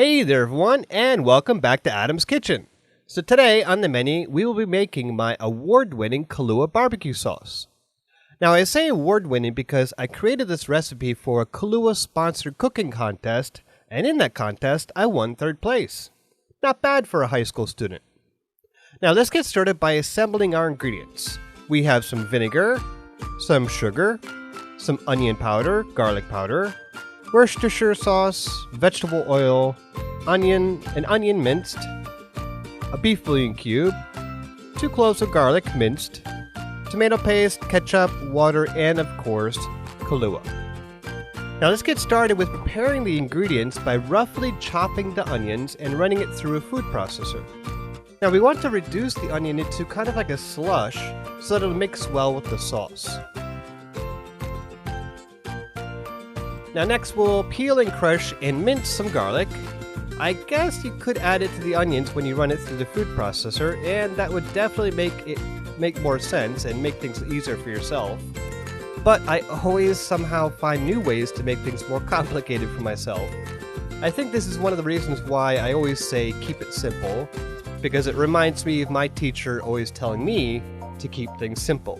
Hey there everyone, and welcome back to Adam's Kitchen. So today on the menu, we will be making my award-winning Kahlua BBQ Sauce. Now I say award-winning because I created this recipe for a Kahlua-sponsored cooking contest, and in that contest, I won 3rd place. Not bad for a high school student. Now let's get started by assembling our ingredients. We have some vinegar, some sugar, some onion powder, garlic powder, Worcestershire sauce, vegetable oil, an onion minced, a beef bouillon cube, 2 cloves of garlic minced, tomato paste, ketchup, water, and of course, Kahlua. Now let's get started with preparing the ingredients by roughly chopping the onions and running it through a food processor. Now we want to reduce the onion into kind of like a slush so that it'll mix well with the sauce. Now next we'll peel and crush and mince some garlic. I guess you could add it to the onions when you run it through the food processor, and that would definitely make more sense and make things easier for yourself. But I always somehow find new ways to make things more complicated for myself. I think this is one of the reasons why I always say keep it simple, because it reminds me of my teacher always telling me to keep things simple.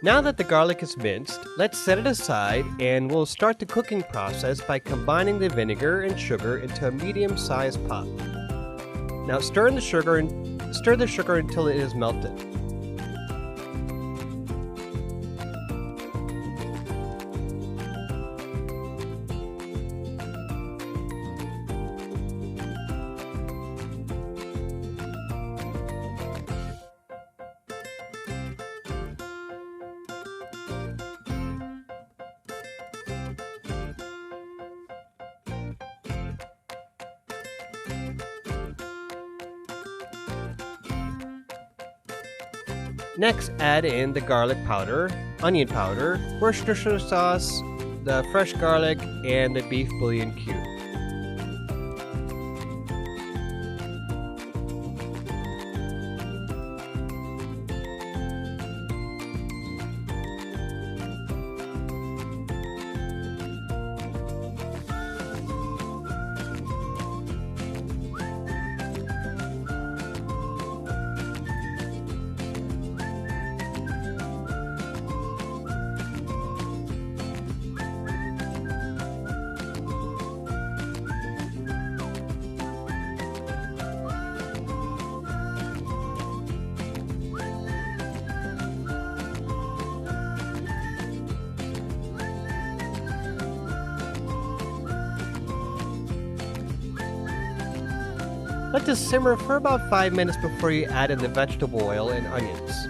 Now that the garlic is minced, let's set it aside and we'll start the cooking process by combining the vinegar and sugar into a medium-sized pot. Now stir the sugar until it is melted. Next, add in the garlic powder, onion powder, Worcestershire sauce, the fresh garlic, and the beef bouillon cube. Let this simmer for about 5 minutes before you add in the vegetable oil and onions.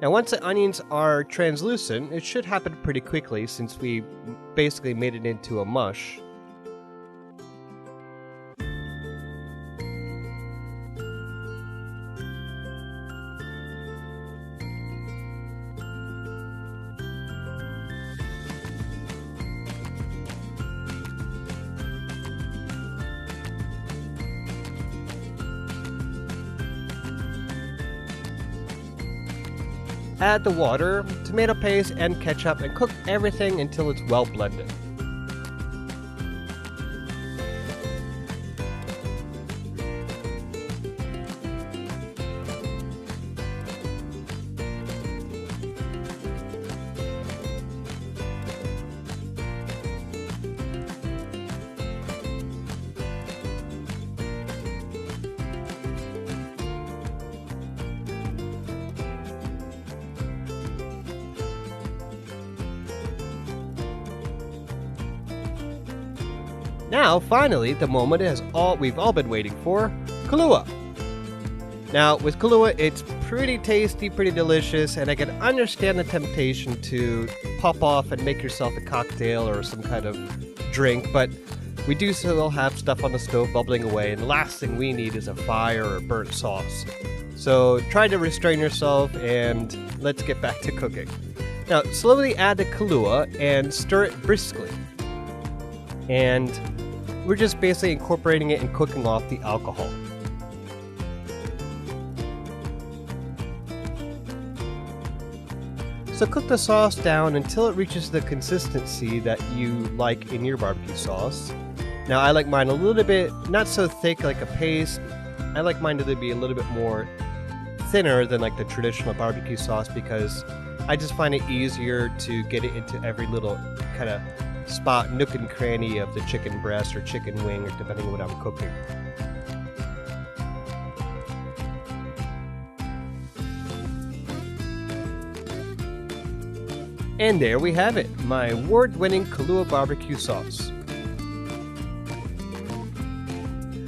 Now once the onions are translucent, it should happen pretty quickly since we basically made it into a mush. Add the water, tomato paste, and ketchup and cook everything until it's well blended. Now, finally, the moment we've all been waiting for, Kahlua. Now, with Kahlua, it's pretty tasty, pretty delicious, and I can understand the temptation to pop off and make yourself a cocktail or some kind of drink, but we do still have stuff on the stove bubbling away, and the last thing we need is a fire or burnt sauce. So try to restrain yourself, and let's get back to cooking. Now, slowly add the Kahlua and stir it briskly. And we're just basically incorporating it and cooking off the alcohol. So cook the sauce down until it reaches the consistency that you like in your barbecue sauce. Now I like mine a little bit, not so thick like a paste. I like mine to be a little bit more thinner than like the traditional barbecue sauce because I just find it easier to get it into every little kind of spot, nook and cranny of the chicken breast or chicken wing, or depending on what I'm cooking. And there we have it, my award-winning Kahlua BBQ Sauce.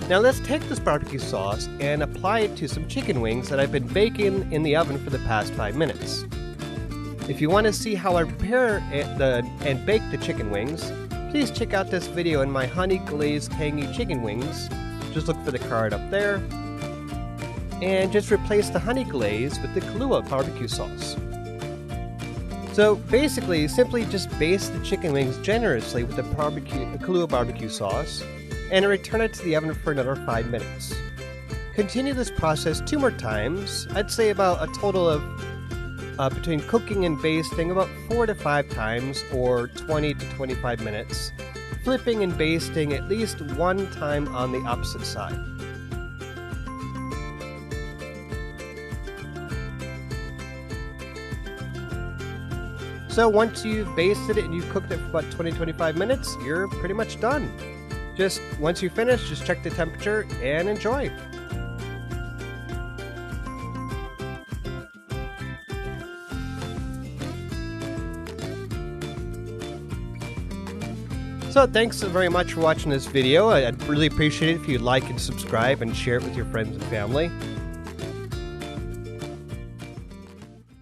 Now let's take this barbecue sauce and apply it to some chicken wings that I've been baking in the oven for the past 5 minutes. If you want to see how I prepare and bake the chicken wings, please check out this video on my honey glazed tangy chicken wings. Just look for the card up there. And just replace the honey glaze with the Kahlua barbecue sauce. So basically, simply just baste the chicken wings generously with the Kahlua barbecue sauce and return it to the oven for another 5 minutes. Continue this process 2 more times. I'd say about a total of between cooking and basting about 4 to 5 times, or 20 to 25 minutes, flipping and basting at least 1 time on the opposite side. So once you've basted it and you've cooked it for about 20-25 minutes, you're pretty much done. Just once you finish, just check the temperature and enjoy. So thanks very much for watching this video. I'd really appreciate it if you'd like and subscribe and share it with your friends and family.